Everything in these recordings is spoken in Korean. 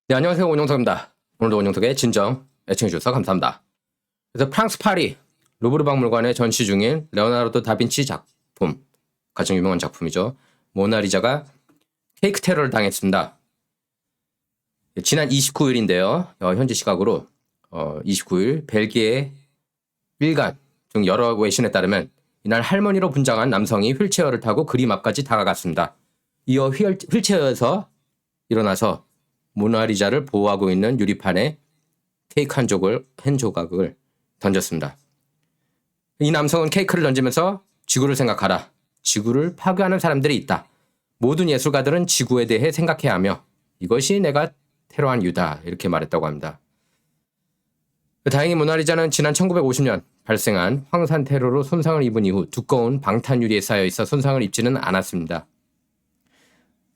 네, 안녕하세요. 원영석입니다. 오늘도 원영석의 진정 애청해주셔서 감사합니다. 그래서 프랑스 파리 루브르 박물관에 전시 중인 레오나르도 다빈치 작품, 가장 유명한 작품이죠. 모나리자가 케이크 테러를 당했습니다. 지난 29일인데요. 현지 시각으로 29일 벨기에 일간 등 여러 외신에 따르면 이날 할머니로 분장한 남성이 휠체어를 타고 그림 앞까지 다가갔습니다. 이어 휠체어에서 일어나서 모나리자를 보호하고 있는 유리판에 케이크 한 조각을 던졌습니다. 이 남성은 케이크를 던지면서 지구를 생각하라. 지구를 파괴하는 사람들이 있다. 모든 예술가들은 지구에 대해 생각해야 하며 이것이 내가 테러한 이유다. 이렇게 말했다고 합니다. 다행히 모나리자는 지난 1950년 발생한 황산 테러로 손상을 입은 이후 두꺼운 방탄 유리에 쌓여 있어 손상을 입지는 않았습니다.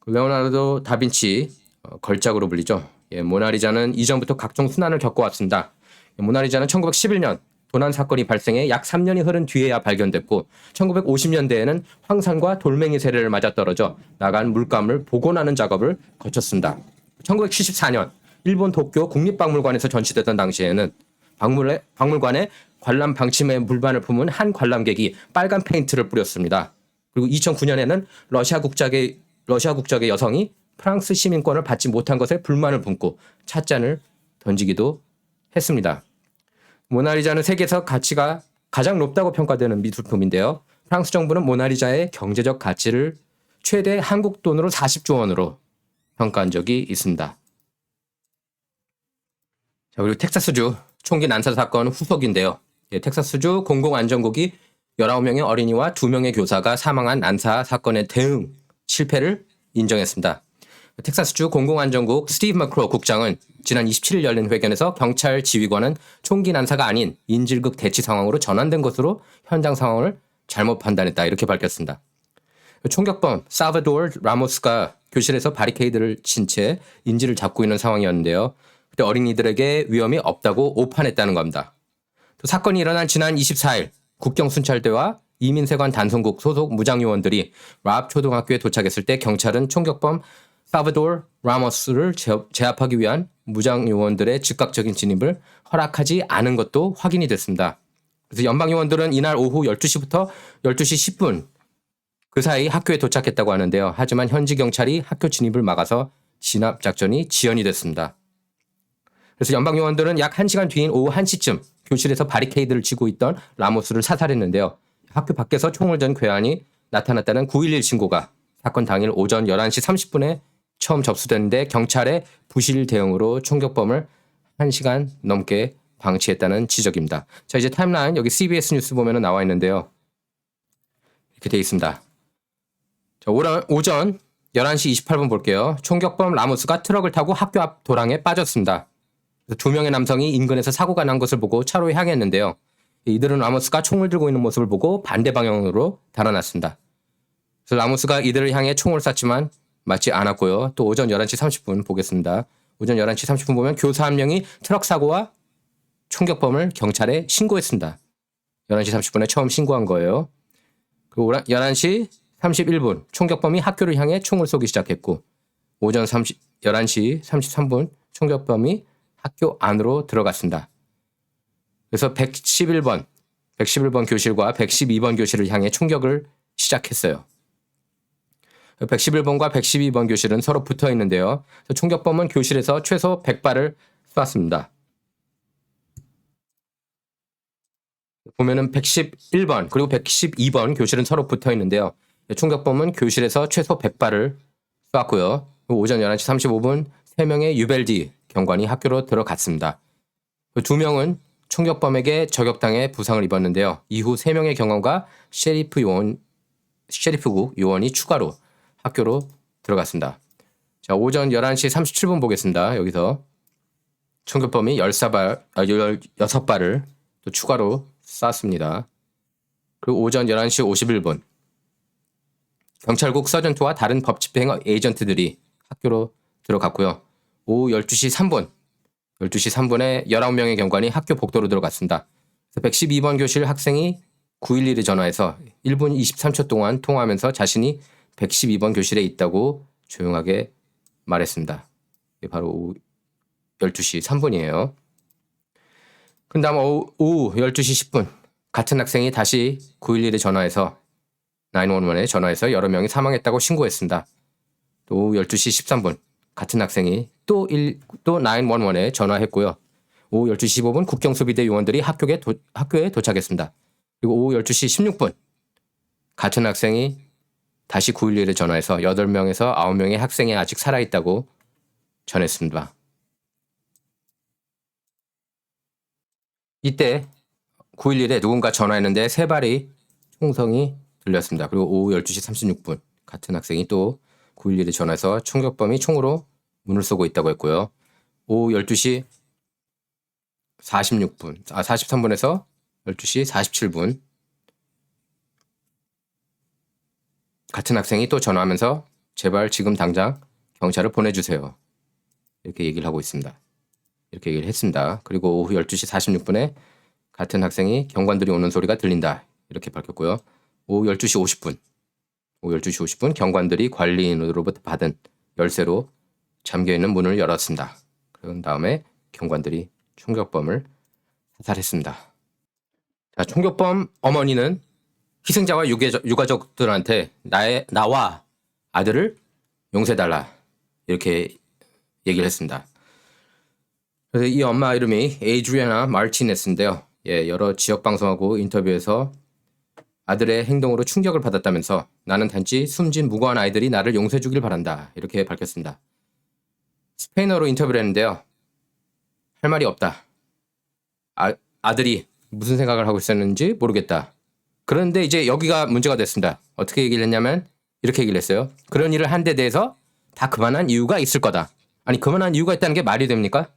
레오나르도 다빈치 걸작으로 불리죠. 모나리자는 이전부터 각종 순환을 겪어왔습니다. 모나리자는 1911년 도난 사건이 발생해 약 3년이 흐른 뒤에야 발견됐고 1950년대에는 황산과 돌멩이 세례를 맞아떨어져 나간 물감을 복원하는 작업을 거쳤습니다. 1974년 일본 도쿄 국립박물관에서 전시됐던 당시에는 박물관에 관람 방침에 물반을 품은 한 관람객이 빨간 페인트를 뿌렸습니다. 그리고 2009년에는 러시아 국적의 여성이 프랑스 시민권을 받지 못한 것에 불만을 품고 찻잔을 던지기도 했습니다. 모나리자는 세계에서 가치가 가장 높다고 평가되는 미술품인데요. 프랑스 정부는 모나리자의 경제적 가치를 최대 한국 돈으로 40조 원으로 평가한 적이 있습니다. 자, 그리고 텍사스주 총기 난사 사건 후속인데요. 텍사스주 공공안전국이 19명의 어린이와 2명의 교사가 사망한 난사 사건의 대응 실패를 인정했습니다. 텍사스주 공공안전국 스티브 마크로 국장은 지난 27일 열린 회견에서 경찰 지휘관은 총기 난사가 아닌 인질극 대치 상황으로 전환된 것으로 현장 상황을 잘못 판단했다 이렇게 밝혔습니다. 총격범 사바도르 라모스가 교실에서 바리케이드를 친 채 인질을 잡고 있는 상황이었는데요. 그때 어린이들에게 위험이 없다고 오판했다는 겁니다. 또 사건이 일어난 지난 24일 국경순찰대와 이민세관 단속국 소속 무장요원들이 랍 초등학교에 도착했을 때 경찰은 총격범 사바도르 라모스를 제압하기 위한 무장요원들의 즉각적인 진입을 허락하지 않은 것도 확인이 됐습니다. 그래서 연방요원들은 이날 오후 12시부터 12시 10분 그 사이 학교에 도착했다고 하는데요. 하지만 현지 경찰이 학교 진입을 막아서 진압작전이 지연이 됐습니다. 그래서 연방요원들은 약 1시간 뒤인 오후 1시쯤 교실에서 바리케이드를 치고 있던 라모스를 사살했는데요. 학교 밖에서 총을 든 괴한이 나타났다는 911 신고가 사건 당일 오전 11시 30분에 처음 접수됐는데 경찰의 부실 대응으로 총격범을 1시간 넘게 방치했다는 지적입니다. 자, 이제 타임라인 여기 CBS 뉴스 보면 나와 있는데요. 이렇게 되어 있습니다. 자, 오전 11시 28분 볼게요. 총격범 라모스가 트럭을 타고 학교 앞 도랑에 빠졌습니다. 2명의 남성이 인근에서 사고가 난 것을 보고 차로에 향했는데요. 이들은 라모스가 총을 들고 있는 모습을 보고 반대 방향으로 달아났습니다. 그래서 라모스가 이들을 향해 총을 쐈지만 맞지 않았고요. 또 오전 11시 30분 보겠습니다. 오전 11시 30분 보면 교사 한 명이 트럭 사고와 총격범을 경찰에 신고했습니다. 11시 30분에 처음 신고한 거예요. 그리고 11시 31분 총격범이 학교를 향해 총을 쏘기 시작했고 오전 11시 33분 총격범이 학교 안으로 들어갔습니다. 그래서 111번 교실과 112번 교실을 향해 총격을 시작했어요. 111번과 112번 교실은 서로 붙어 있는데요. 총격범은 교실에서 최소 100발을 쐈습니다. 보면은 111번 그리고 112번 교실은 서로 붙어 있는데요. 총격범은 교실에서 최소 100발을 쐈고요. 오전 11시 35분 3명의 유벨디 경관이 학교로 들어갔습니다. 2명은 총격범에게 저격당해 부상을 입었는데요. 이후 3명의 경관과 셰리프국 요원이 추가로 학교로 들어갔습니다. 자, 오전 11시 37분 보겠습니다. 여기서 총격범이 16발을 또 추가로 쐈습니다. 그리고 오전 11시 51분 경찰국 서전투와 다른 법집행 에이전트들이 학교로 들어갔고요. 오후 12시 3분에 19명의 경관이 학교 복도로 들어갔습니다. 112번 교실 학생이 911에 전화해서 1분 23초 동안 통화하면서 자신이 112번 교실에 있다고 조용하게 말했습니다. 바로 12시 3분이에요. 그 다음 오후 12시 10분 같은 학생이 다시 911에 전화해서 911에 전화해서 여러 명이 사망했다고 신고했습니다. 또 오후 12시 13분 같은 학생이 또 911에 전화했고요. 오후 12시 15분 국경수비대 요원들이 학교에 도착했습니다. 그리고 오후 12시 16분 같은 학생이 다시 911에 전화해서 8명에서 9명의 학생이 아직 살아있다고 전했습니다. 이때 911에 누군가 전화했는데 3발의 총성이 들렸습니다. 그리고 오후 12시 36분 같은 학생이 또 911에 전화해서 총격범이 총으로 문을 쏘고 있다고 했고요. 오후 12시 43분에서 12시 47분 같은 학생이 또 전화하면서 제발 지금 당장 경찰을 보내주세요. 이렇게 얘기를 하고 있습니다. 이렇게 얘기를 했습니다. 그리고 오후 12시 46분에 같은 학생이 경관들이 오는 소리가 들린다. 이렇게 밝혔고요. 오후 12시 50분 경관들이 관리인으로부터 받은 열쇠로 잠겨있는 문을 열었습니다. 그런 다음에 경관들이 총격범을 사살했습니다. 자, 총격범 어머니는 희생자와 유가족들한테 나와 아들을 용서해달라 이렇게 얘기를 했습니다. 그래서 이 엄마 이름이 에이드리아나 마르티네스인데요. 여러 지역 방송하고 인터뷰에서 아들의 행동으로 충격을 받았다면서 나는 단지 숨진 무고한 아이들이 나를 용서해 주길 바란다 이렇게 밝혔습니다. 스페인어로 인터뷰를 했는데요. 할 말이 없다. 아들이 무슨 생각을 하고 있었는지 모르겠다. 그런데 이제 여기가 문제가 됐습니다. 어떻게 얘기를 했냐면 이렇게 얘기를 했어요. 그런 일을 한 데 대해서 다 그만한 이유가 있을 거다. 아니 그만한 이유가 있다는 게 말이 됩니까?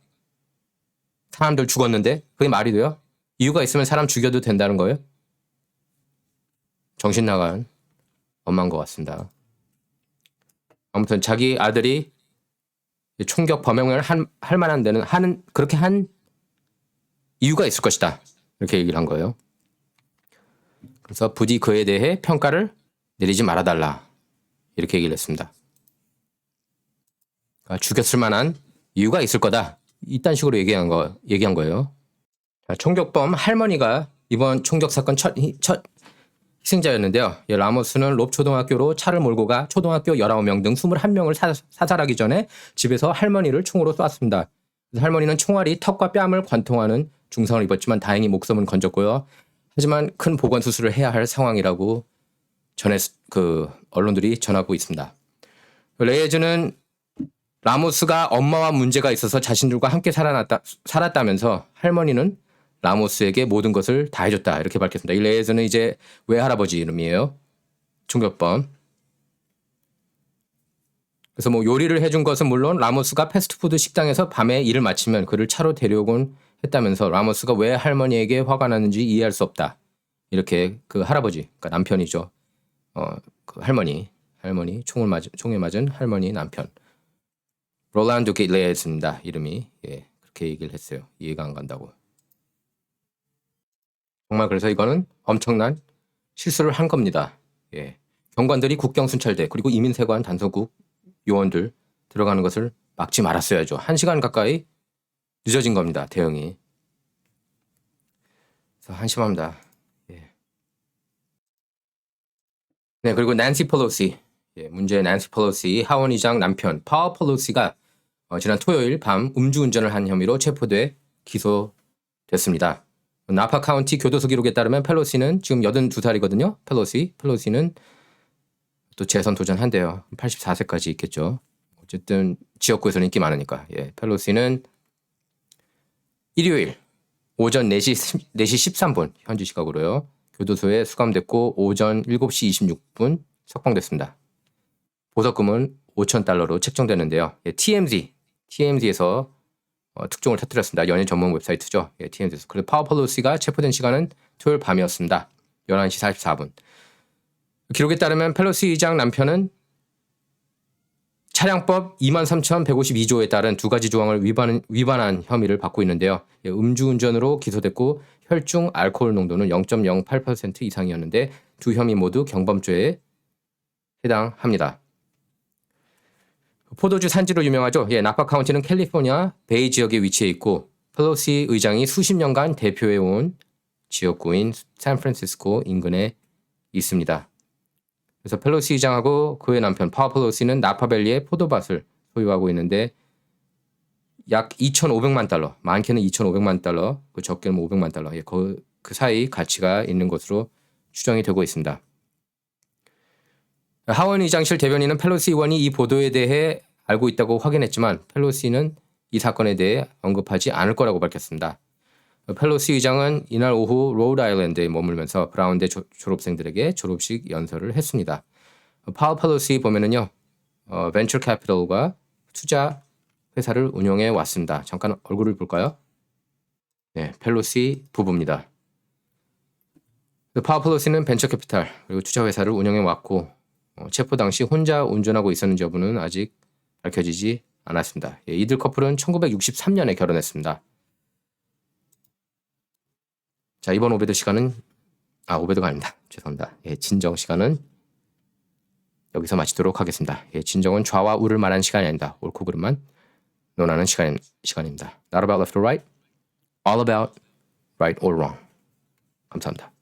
사람들 죽었는데 그게 말이 돼요? 이유가 있으면 사람 죽여도 된다는 거예요? 정신 나간 엄마인 것 같습니다. 아무튼 자기 아들이 총격 범행을 할 만한 데는 그렇게 한 이유가 있을 것이다. 이렇게 얘기를 한 거예요. 그래서 부디 그에 대해 평가를 내리지 말아달라. 이렇게 얘기를 했습니다. 그러니까 죽였을 만한 이유가 있을 거다. 이딴 식으로 얘기한 거예요. 자, 총격범 할머니가 이번 총격 사건 첫 희생자였는데요. 라모스는 롭 초등학교로 차를 몰고 가 초등학교 19명 등 21명을 사살하기 전에 집에서 할머니를 총으로 쏘았습니다. 할머니는 총알이 턱과 뺨을 관통하는 중상을 입었지만 다행히 목숨은 건졌고요. 하지만 큰 보건 수술을 해야 할 상황이라고 언론들이 전하고 있습니다. 레이즈는 라모스가 엄마와 문제가 있어서 자신들과 함께 살았다면서 할머니는 라모스에게 모든 것을 다 해줬다 이렇게 밝혔습니다. 이 레이즈는 이제 외할아버지 이름이에요. 총격범. 그래서 요리를 해준 것은 물론 라모스가 패스트푸드 식당에서 밤에 일을 마치면 그를 차로 데려오곤 했다면서 라모스가 왜 할머니에게 화가 났는지 이해할 수 없다. 이렇게 그 할아버지, 그러니까 남편이죠. 그 할머니 총에 맞은 할머니 남편. 롤란도 레이즈입니다. 이름이. 그렇게 얘기를 했어요. 이해가 안 간다고. 정말 그래서 이거는 엄청난 실수를 한 겁니다. 경관들이 국경순찰대 그리고 이민세관 단서국 요원들 들어가는 것을 막지 말았어야죠. 1시간 가까이 늦어진 겁니다. 대응이. 그래서 한심합니다. 네, 그리고 난시 펠로시. 문제의 난시 펠로시 하원의장 남편 파워 펠로시가 지난 토요일 밤 음주운전을 한 혐의로 체포돼 기소됐습니다. 나파 카운티 교도소 기록에 따르면 펠로시는 지금 82살이거든요. 펠로시는 또 재선 도전한대요. 84세까지 있겠죠. 어쨌든 지역구에서는 인기 많으니까. 펠로시는 일요일 오전 4시 13분 현지 시각으로요. 교도소에 수감됐고 오전 7시 26분 석방됐습니다. 보석금은 $5,000로 책정되는데요. TMZ에서 특종을 터뜨렸습니다. 연예 전문 웹사이트죠. TMZ에서. 그리고 파워 펠로시가 체포된 시간은 토요일 밤이었습니다. 11시 44분. 기록에 따르면 펠로시 의장 남편은 차량법 23,152조에 따른 두 가지 조항을 위반한 혐의를 받고 있는데요. 음주운전으로 기소됐고 혈중 알코올 농도는 0.08% 이상이었는데 두 혐의 모두 경범죄에 해당합니다. 포도주 산지로 유명하죠. 예, 나파 카운티는 캘리포니아 베이 지역에 위치해 있고 펠로시 의장이 수십 년간 대표해온 지역구인 샌프란시스코 인근에 있습니다. 그래서 펠로시 의장하고 그의 남편 파워 펠로시는 나파밸리에 포도밭을 소유하고 있는데 약 2,500만 달러, 많게는 2,500만 달러, 그 적게는 500만 달러, 예, 그 사이 가치가 있는 것으로 추정이 되고 있습니다. 하원 의장실 대변인은 펠로시 의원이 이 보도에 대해 알고 있다고 확인했지만 펠로시는 이 사건에 대해 언급하지 않을 거라고 밝혔습니다. 펠로시 의장은 이날 오후 로드 아일랜드에 머물면서 브라운대 졸업생들에게 졸업식 연설을 했습니다. 파워 펠로시 보면은요, 벤처 캐피털과 투자 회사를 운영해 왔습니다. 잠깐 얼굴을 볼까요? 네, 펠로시 부부입니다. 파워 펠로시는 벤처 캐피탈 그리고 투자 회사를 운영해 왔고 체포 당시 혼자 운전하고 있었는지 여부는 아직 밝혀지지 않았습니다. 예, 이들 커플은 1963년에 결혼했습니다. 자, 이번 오베드 시간은 오베드가 아닙니다. 죄송합니다. 예, 진정 시간은 여기서 마치도록 하겠습니다. 예, 진정은 좌와 우를 말하는 시간이 아닙니다. 옳고 그름만 논하는 시간입니다. Not about left or right, all about right or wrong. 감사합니다.